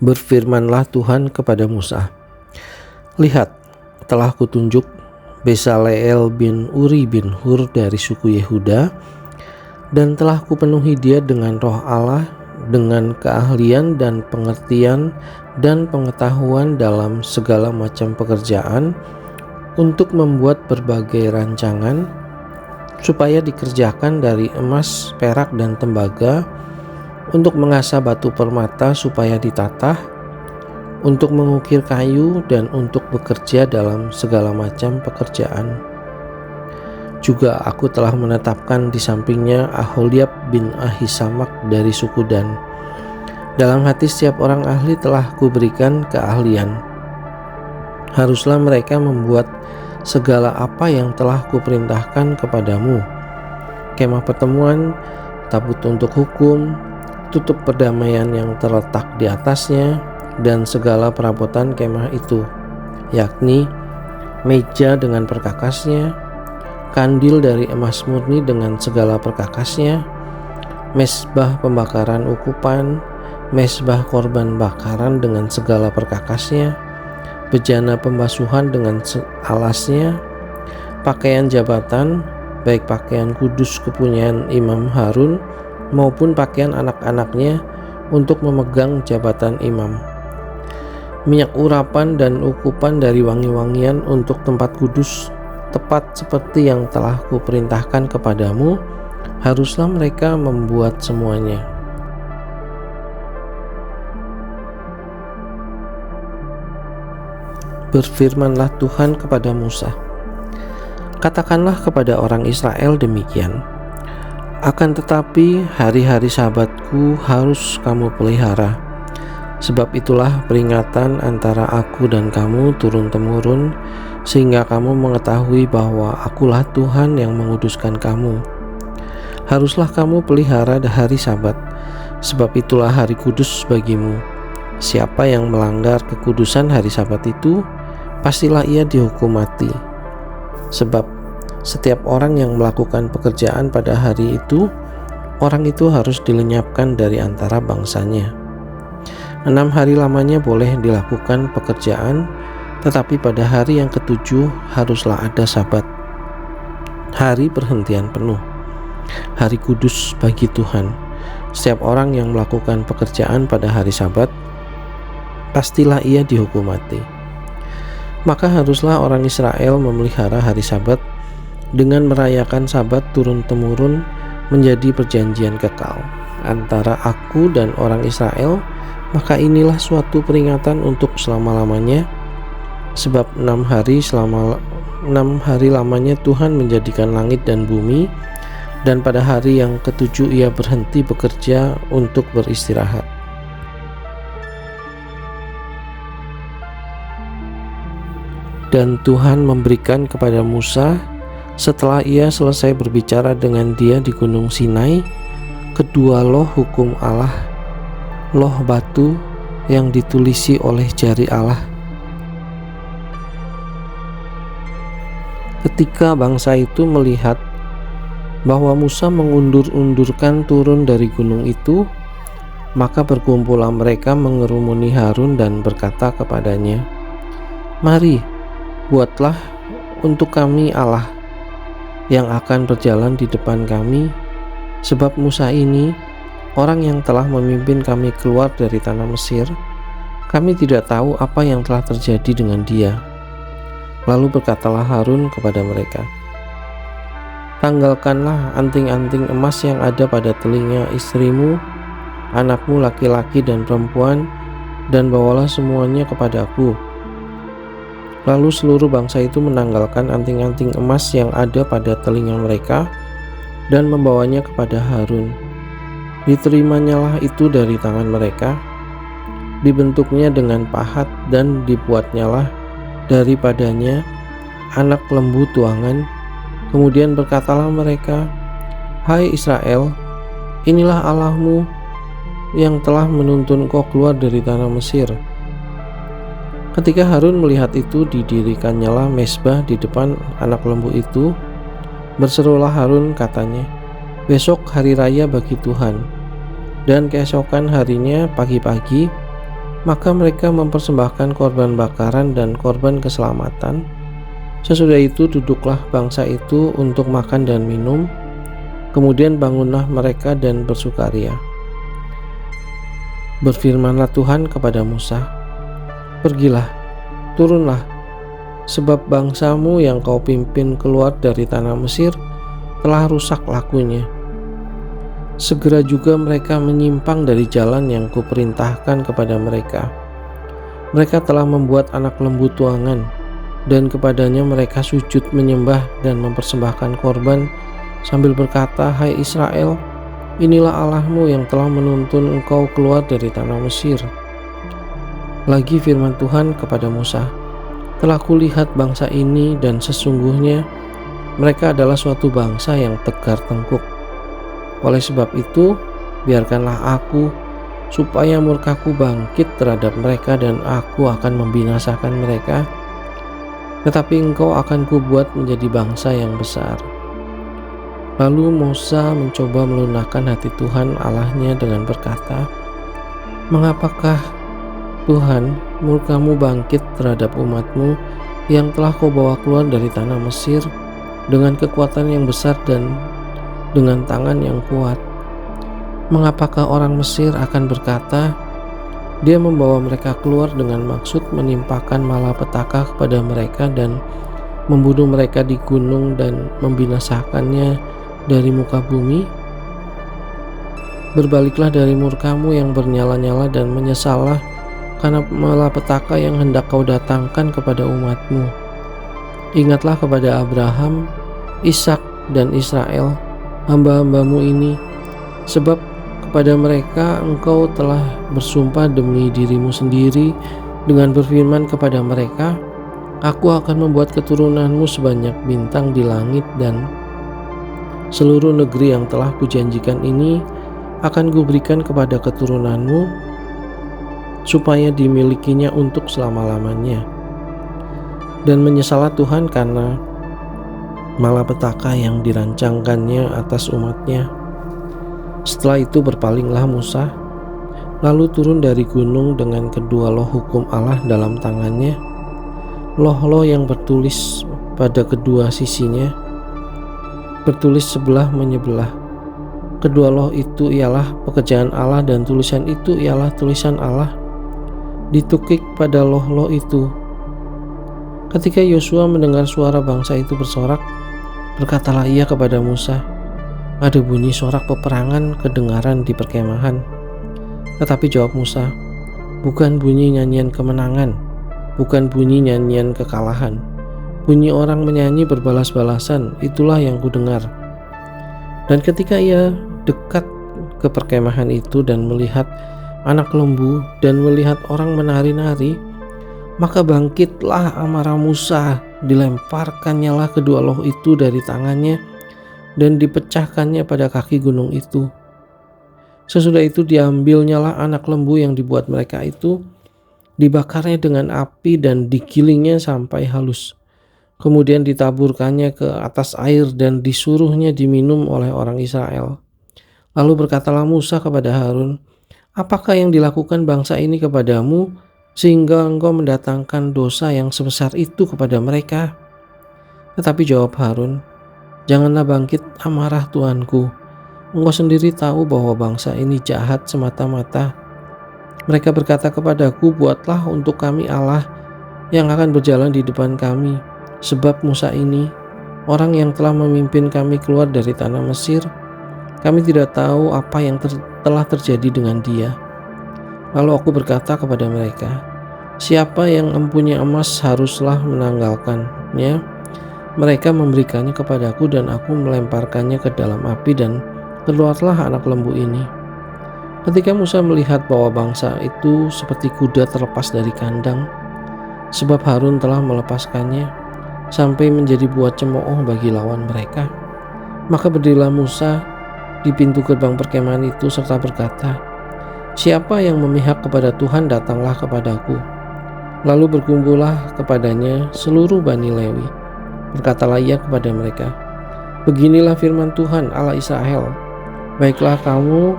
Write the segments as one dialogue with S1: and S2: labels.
S1: Berfirmanlah Tuhan kepada Musa, "Lihat, telah kutunjuk Bezaleel bin Uri bin Hur dari suku Yehuda, dan telah kupenuhi dia dengan roh Allah, dengan keahlian dan pengertian dan pengetahuan dalam segala macam pekerjaan, untuk membuat berbagai rancangan, supaya dikerjakan dari emas, perak, dan tembaga, untuk mengasah batu permata supaya ditatah, untuk mengukir kayu, dan untuk bekerja dalam segala macam pekerjaan. Juga aku telah menetapkan di sampingnya Aholiab bin Ahisamak dari suku Dan. Dalam hati setiap orang ahli telah kuberikan keahlian. Haruslah mereka membuat segala apa yang telah kuperintahkan kepadamu: kemah pertemuan, tabut untuk hukum, tutup perdamaian yang terletak di atasnya, dan segala perabotan kemah itu, yakni meja dengan perkakasnya, kandil dari emas murni dengan segala perkakasnya, mezbah pembakaran ukupan, mezbah korban bakaran dengan segala perkakasnya, bejana pembasuhan dengan alasnya, pakaian jabatan, baik pakaian kudus kepunyaan Imam Harun maupun pakaian anak-anaknya untuk memegang jabatan imam, minyak urapan dan ukupan dari wangi-wangian untuk tempat kudus, tepat seperti yang telah kuperintahkan kepadamu. Haruslah mereka membuat semuanya. Berfirmanlah Tuhan kepada Musa, "Katakanlah kepada orang Israel demikian, akan tetapi hari-hari Sabatku harus kamu pelihara. Sebab itulah peringatan antara aku dan kamu turun-temurun, sehingga kamu mengetahui bahwa akulah Tuhan yang menguduskan kamu. Haruslah kamu pelihara hari Sabat, sebab itulah hari kudus bagimu. Siapa yang melanggar kekudusan hari Sabat itu, pastilah ia dihukum mati. Sebab setiap orang yang melakukan pekerjaan pada hari itu, orang itu harus dilenyapkan dari antara bangsanya. 6 hari lamanya boleh dilakukan pekerjaan, tetapi pada hari yang ketujuh haruslah ada Sabat, hari perhentian penuh, hari kudus bagi Tuhan. Setiap orang yang melakukan pekerjaan pada hari Sabat, pastilah ia dihukum mati. Maka haruslah orang Israel memelihara hari Sabat dengan merayakan Sabat turun-temurun menjadi perjanjian kekal antara aku dan orang Israel. Maka inilah suatu peringatan untuk selama-lamanya, sebab 6 hari lamanya Tuhan menjadikan langit dan bumi, dan pada hari yang ketujuh ia berhenti bekerja untuk beristirahat." Dan Tuhan memberikan kepada Musa, setelah ia selesai berbicara dengan dia di Gunung Sinai, kedua loh hukum Allah, loh batu yang ditulisi oleh jari Allah. Ketika bangsa itu melihat bahwa Musa mengundur-undurkan turun dari gunung itu, maka berkumpullah mereka mengerumuni Harun dan berkata kepadanya, "Mari, buatlah untuk kami Allah yang akan berjalan di depan kami, sebab Musa ini, orang yang telah memimpin kami keluar dari tanah Mesir, kami tidak tahu apa yang telah terjadi dengan dia." Lalu berkatalah Harun kepada mereka, "Tanggalkanlah anting-anting emas yang ada pada telinga istrimu, anakmu laki-laki dan perempuan, dan bawalah semuanya kepadaku." Lalu seluruh bangsa itu menanggalkan anting-anting emas yang ada pada telinga mereka dan membawanya kepada Harun. Diterimanya itu dari tangan mereka, dibentuknya dengan pahat, dan dibuatnyalah daripadanya anak lembu tuangan. Kemudian berkatalah mereka, "Hai Israel, inilah Allahmu yang telah menuntun kau keluar dari tanah Mesir." Ketika Harun melihat itu, didirikannya mezbah di depan anak lembu itu. Berserulah Harun, katanya, "Besok hari raya bagi Tuhan." Dan keesokan harinya pagi-pagi Maka mereka mempersembahkan korban bakaran dan korban keselamatan. Sesudah itu duduklah bangsa itu untuk makan dan minum. Kemudian bangunlah mereka dan bersukaria. Berfirmanlah Tuhan kepada Musa, "Pergilah, turunlah, sebab bangsamu yang kau pimpin keluar dari tanah Mesir telah rusak lakunya. Segera juga mereka menyimpang dari jalan yang kuperintahkan kepada mereka. Mereka telah membuat anak lembu tuangan, dan kepadanya mereka sujud menyembah dan mempersembahkan korban sambil berkata, 'Hai Israel, inilah Allahmu yang telah menuntun engkau keluar dari tanah Mesir.' Lagi firman Tuhan kepada Musa, 'Telah kulihat bangsa ini dan sesungguhnya mereka adalah suatu bangsa yang tegar tengkuk. Oleh sebab itu, biarkanlah aku supaya murkaku bangkit terhadap mereka dan aku akan membinasakan mereka. Tetapi engkau akan kubuat menjadi bangsa yang besar.' Lalu Musa mencoba melunakkan hati Tuhan Allahnya dengan berkata, 'Mengapakah Tuhan murkamu bangkit terhadap umatmu yang telah kau bawa keluar dari tanah Mesir dengan kekuatan yang besar dan dengan tangan yang kuat? Mengapakah orang Mesir akan berkata, dia membawa mereka keluar dengan maksud menimpakan malapetaka kepada mereka dan membunuh mereka di gunung dan membinasakannya dari muka bumi? Berbaliklah dari murkamu yang bernyala-nyala dan menyesallah karena malapetaka yang hendak kau datangkan kepada umatmu. Ingatlah kepada Abraham, Ishak, dan Israel, hamba-hambamu ini, sebab kepada mereka engkau telah bersumpah demi dirimu sendiri dengan berfirman kepada mereka, Aku akan membuat keturunanmu sebanyak bintang di langit, dan seluruh negeri yang telah kujanjikan ini akan kuberikan kepada keturunanmu supaya dimilikinya untuk selama-lamanya.' Dan menyesallah Tuhan karena malapetaka yang dirancangkannya atas umatnya. Setelah itu berpalinglah Musa, lalu turun dari gunung dengan kedua loh hukum Allah dalam tangannya, loh-loh yang bertulis pada kedua sisinya, bertulis sebelah menyebelah. Kedua loh itu ialah pekerjaan Allah dan tulisan itu ialah tulisan Allah, ditukik pada loh-loh itu. Ketika Yosua mendengar suara bangsa itu bersorak, berkatalah ia kepada Musa, ada bunyi sorak peperangan kedengaran di perkemahan. Tetapi jawab Musa, bukan bunyi nyanyian kemenangan, bukan bunyi nyanyian kekalahan. Bunyi orang menyanyi berbalas-balasan, itulah yang kudengar. Dan ketika ia dekat ke perkemahan itu dan melihat anak lembu dan melihat orang menari-nari, maka bangkitlah amarah Musa, dilemparkannyalah kedua loh itu dari tangannya dan dipecahkannya pada kaki gunung itu. Sesudah itu diambilnyalah anak lembu yang dibuat mereka itu, dibakarnya dengan api dan digilingnya sampai halus. Kemudian ditaburkannya ke atas air dan disuruhnya diminum oleh orang Israel. Lalu berkatalah Musa kepada Harun, apakah yang dilakukan bangsa ini kepadamu sehingga engkau mendatangkan dosa yang sebesar itu kepada mereka? Tetapi jawab Harun, janganlah bangkit amarah Tuanku. Engkau sendiri tahu bahwa bangsa ini jahat semata-mata. Mereka berkata kepadaku, buatlah untuk kami Allah yang akan berjalan di depan kami. Sebab Musa ini, orang yang telah memimpin kami keluar dari tanah Mesir, kami tidak tahu apa yang telah terjadi dengan dia. Lalu aku berkata kepada mereka, siapa yang mempunyai emas haruslah menanggalkannya. Mereka memberikannya kepadaku dan aku melemparkannya ke dalam api dan keluarlah anak lembu ini. Ketika Musa melihat bahwa bangsa itu seperti kuda terlepas dari kandang, sebab Harun telah melepaskannya sampai menjadi buah cemooh bagi lawan mereka, maka berdirilah Musa di pintu gerbang perkemahan itu serta berkata, siapa yang memihak kepada Tuhan datanglah kepadaku. Lalu berkumpullah kepadanya seluruh Bani Lewi. Berkatalah ia kepada mereka, beginilah firman Tuhan Allah Israel, baiklah kamu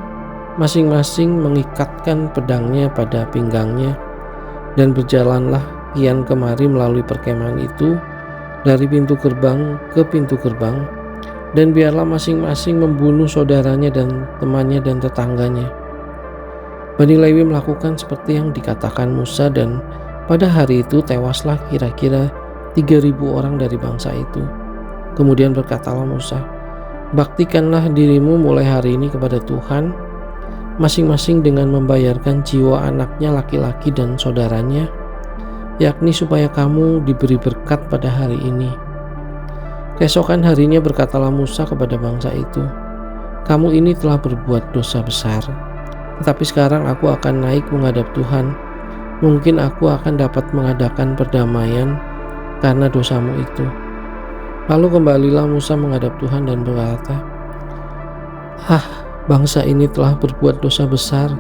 S1: masing-masing mengikatkan pedangnya pada pinggangnya, dan berjalanlah kian kemari melalui perkemahan itu dari pintu gerbang ke pintu gerbang, dan biarlah masing-masing membunuh saudaranya dan temannya dan tetangganya. Bani Lewi melakukan seperti yang dikatakan Musa, dan pada hari itu tewaslah kira-kira 3.000 orang dari bangsa itu. Kemudian berkatalah Musa, baktikanlah dirimu mulai hari ini kepada Tuhan, masing-masing dengan membayarkan jiwa anaknya laki-laki dan saudaranya, yakni supaya kamu diberi berkat pada hari ini. Keesokan harinya berkatalah Musa kepada bangsa itu, kamu ini telah berbuat dosa besar, tetapi sekarang aku akan naik menghadap Tuhan. Mungkin aku akan dapat mengadakan perdamaian karena dosamu itu. Lalu kembalilah Musa menghadap Tuhan dan berkata, bangsa ini telah berbuat dosa besar,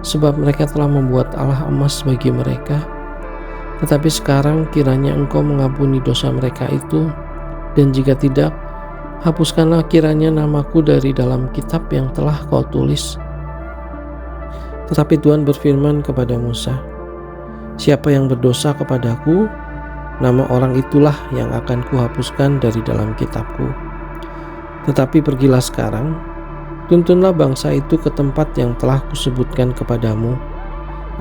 S1: sebab mereka telah membuat Allah emas bagi mereka. Tetapi sekarang kiranya Engkau mengampuni dosa mereka itu, dan jika tidak, hapuskanlah kiranya namaku dari dalam kitab yang telah Kau tulis. Tetapi Tuhan berfirman kepada Musa, siapa yang berdosa kepadaku, nama orang itulah yang akan kuhapuskan dari dalam kitabku. Tetapi pergilah sekarang, tuntunlah bangsa itu ke tempat yang telah kusebutkan kepadamu.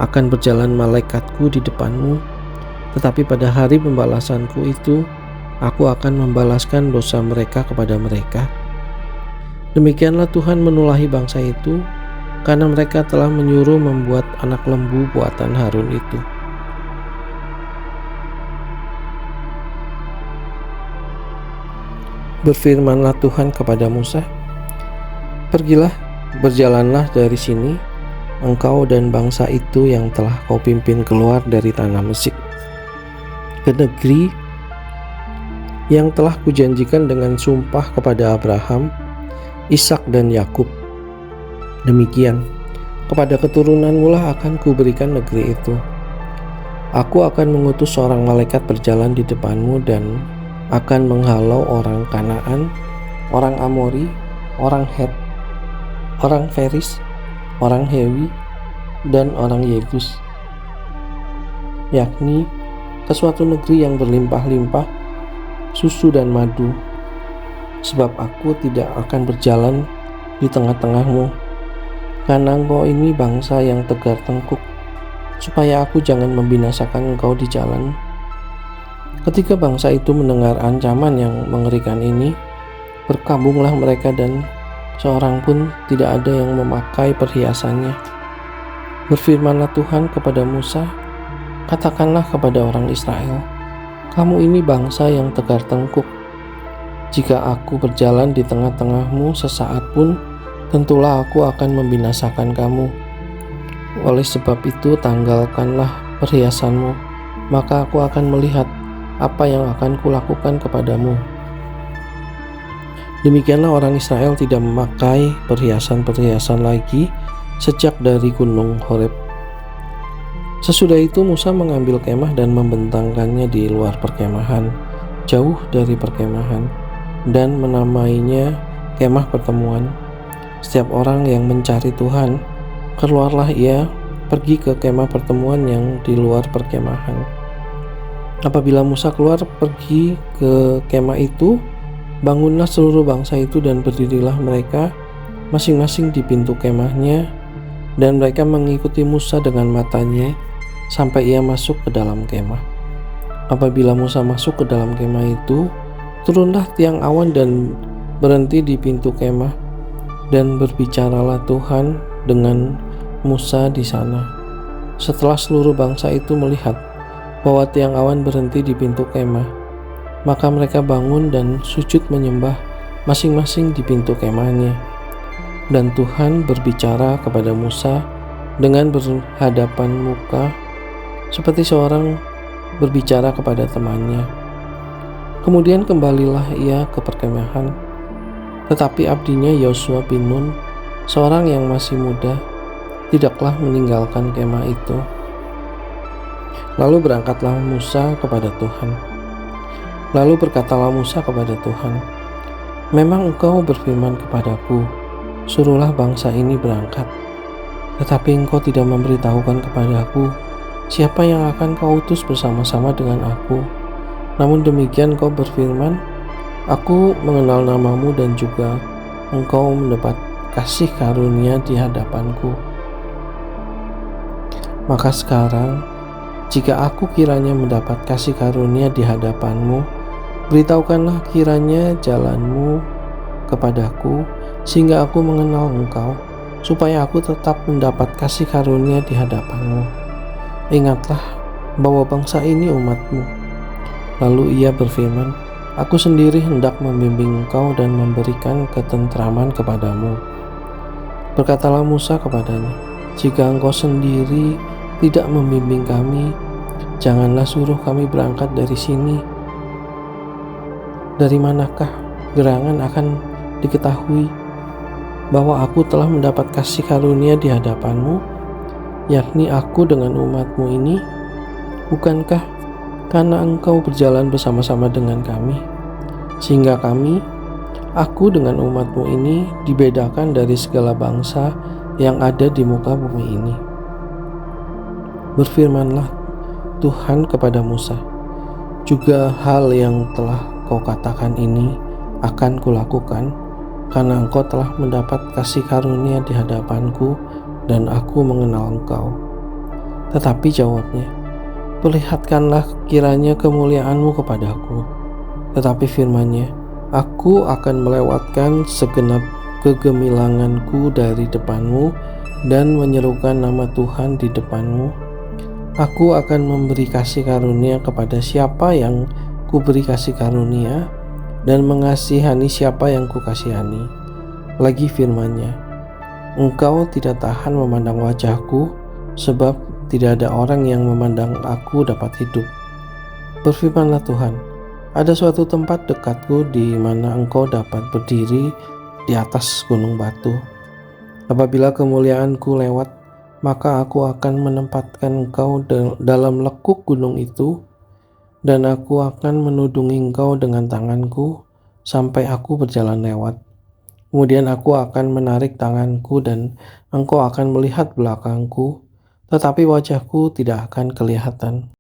S1: Akan berjalan malaikatku di depanmu, tetapi pada hari pembalasanku itu, aku akan membalaskan dosa mereka kepada mereka. Demikianlah Tuhan menulahi bangsa itu, karena mereka telah menyuruh membuat anak lembu buatan Harun itu. Berfirmanlah Tuhan kepada Musa, pergilah, berjalanlah dari sini, engkau dan bangsa itu yang telah kau pimpin keluar dari tanah Mesir, ke negeri yang telah kujanjikan dengan sumpah kepada Abraham, Ishak dan Yakub. Demikian, kepada keturunanmu lah akan kuberikan negeri itu. Aku akan mengutus seorang malaikat berjalan di depanmu dan akan menghalau orang Kanaan, orang Amori, orang Het, orang Feris, orang Hewi, dan orang Yebus, yakni ke suatu negeri yang berlimpah-limpah susu dan madu, sebab aku tidak akan berjalan di tengah-tengahmu, karena engkau ini bangsa yang tegar tengkuk, supaya aku jangan membinasakan engkau di jalan. Ketika bangsa itu mendengar ancaman yang mengerikan ini, berkabunglah mereka dan seorang pun tidak ada yang memakai perhiasannya. Berfirmanlah Tuhan kepada Musa, katakanlah kepada orang Israel, kamu ini bangsa yang tegar tengkuk. Jika aku berjalan di tengah-tengahmu sesaat pun, tentulah aku akan membinasakan kamu. Oleh sebab itu tanggalkanlah perhiasanmu, maka aku akan melihat apa yang akan kulakukan kepadamu. Demikianlah orang Israel tidak memakai perhiasan-perhiasan lagi sejak dari gunung Horeb. Sesudah itu Musa mengambil kemah dan membentangkannya di luar perkemahan, jauh dari perkemahan, dan menamainya kemah pertemuan. Setiap orang yang mencari Tuhan, keluarlah ia pergi ke kemah pertemuan yang di luar perkemahan. Apabila Musa keluar pergi ke kemah itu, bangunlah seluruh bangsa itu dan berdirilah mereka masing-masing di pintu kemahnya, dan mereka mengikuti Musa dengan matanya sampai ia masuk ke dalam kemah. Apabila Musa masuk ke dalam kemah itu, turunlah tiang awan dan berhenti di pintu kemah, dan berbicaralah Tuhan dengan Musa di sana. Setelah seluruh bangsa itu melihat bahwa tiang awan berhenti di pintu kemah, maka mereka bangun dan sujud menyembah masing-masing di pintu kemahnya. Dan Tuhan berbicara kepada Musa dengan berhadapan muka, seperti seorang berbicara kepada temannya. Kemudian kembalilah ia ke perkemahan, tetapi abdinya Yosua bin Nun, seorang yang masih muda, tidaklah meninggalkan kemah itu. Lalu berangkatlah Musa kepada Tuhan. Lalu berkatalah Musa kepada Tuhan, memang engkau berfirman kepadaku, suruhlah bangsa ini berangkat. Tetapi engkau tidak memberitahukan kepadaku siapa yang akan kau utus bersama-sama dengan aku. Namun demikian kau berfirman, aku mengenal namamu dan juga engkau mendapat kasih karunia di hadapanku. Maka sekarang, jika aku kiranya mendapat kasih karunia di hadapanmu, beritahukanlah kiranya jalanmu kepadaku, sehingga aku mengenal engkau, supaya aku tetap mendapat kasih karunia di hadapanmu. Ingatlah bahwa bangsa ini umatmu. Lalu ia berfirman, aku sendiri hendak membimbing engkau dan memberikan ketentraman kepadamu. Berkatalah Musa kepadanya, jika engkau sendiri tidak membimbing kami, janganlah suruh kami berangkat dari sini. Dari manakah gerangan akan diketahui bahwa aku telah mendapat kasih karunia di hadapanmu, yakni aku dengan umatmu ini? Bukankah karena engkau berjalan bersama-sama dengan kami, sehingga aku dengan umatmu ini dibedakan dari segala bangsa yang ada di muka bumi ini. Berfirmanlah Tuhan kepada Musa, juga hal yang telah kau katakan ini akan kulakukan, karena engkau telah mendapat kasih karunia di hadapanku dan aku mengenal engkau. Tetapi jawabnya, perlihatkanlah kiranya kemuliaanmu kepadaku. Tetapi firman-Nya, aku akan melewatkan segenap kegemilanganku dari depanmu dan menyerukan nama Tuhan di depanmu. Aku akan memberi kasih karunia kepada siapa yang kuberi kasih karunia, dan mengasihani siapa yang kukasihani. Lagi firman-Nya, engkau tidak tahan memandang wajahku, sebab tidak ada orang yang memandang aku dapat hidup. Berfirmanlah Tuhan, ada suatu tempat dekatku di mana engkau dapat berdiri di atas gunung batu. Apabila kemuliaanku lewat, maka aku akan menempatkan engkau dalam lekuk gunung itu, dan aku akan menudungi engkau dengan tanganku sampai aku berjalan lewat. Kemudian aku akan menarik tanganku dan engkau akan melihat belakangku, tetapi wajahku tidak akan kelihatan.